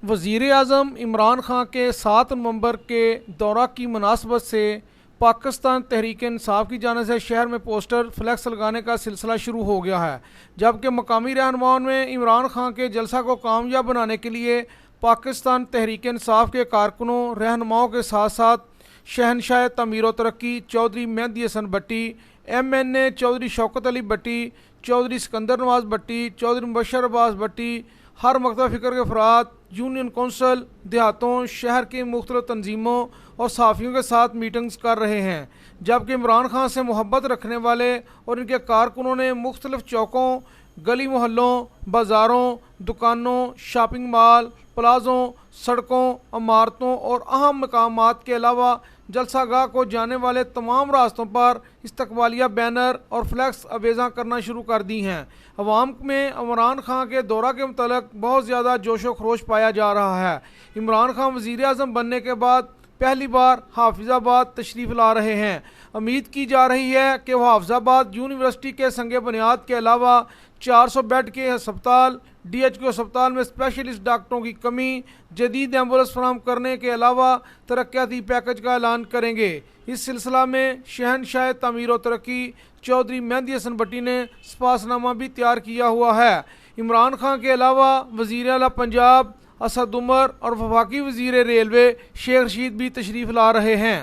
وزیر اعظم عمران خان کے 7 نومبر کے دورہ کی مناسبت سے پاکستان تحریک انصاف کی جانب سے شہر میں پوسٹر فلیکس لگانے کا سلسلہ شروع ہو گیا ہے، جبکہ مقامی رہنماؤں میں عمران خان کے جلسہ کو کامیاب بنانے کے لیے پاکستان تحریک انصاف کے کارکنوں رہنماؤں کے ساتھ ساتھ شہنشاہ تعمیر و ترقی چودھری مہدی حسن بٹی، MNA چودھری شوکت علی بٹی، چودھری سکندر نواز بٹی، چودھری مبشر عباس بٹی، ہر مکتب فکر کے افراد، یونین کونسل، دیہاتوں، شہر کی مختلف تنظیموں اور صحافیوں کے ساتھ میٹنگز کر رہے ہیں، جبکہ عمران خان سے محبت رکھنے والے اور ان کے کارکنوں نے مختلف چوکوں، گلی محلوں، بازاروں، دکانوں، شاپنگ مال، پلازوں، سڑکوں، عمارتوں اور اہم مقامات کے علاوہ جلسہ گاہ کو جانے والے تمام راستوں پر استقبالیہ بینر اور فلیکس آویزاں کرنا شروع کر دی ہیں۔ عوام میں عمران خان کے دورہ کے متعلق بہت زیادہ جوش و خروش پایا جا رہا ہے۔ عمران خان وزیر اعظم بننے کے بعد پہلی بار حافظ آباد تشریف لا رہے ہیں۔ امید کی جا رہی ہے کہ وہ حافظ آباد یونیورسٹی کے سنگ بنیاد کے علاوہ 400 بیڈ کے ہسپتال، DHQ ہسپتال میں اسپیشلسٹ ڈاکٹروں کی کمی، جدید ایمبولینس فراہم کرنے کے علاوہ ترقیاتی پیکج کا اعلان کریں گے۔ اس سلسلہ میں شہنشاہ تعمیر و ترقی چودھری مہدی حسن بٹی نے سپاس نامہ بھی تیار کیا ہوا ہے۔ عمران خان کے علاوہ وزیر اعلیٰ پنجاب اسد عمر اور وفاقی وزیر ریلوے شیخ رشید بھی تشریف لا رہے ہیں۔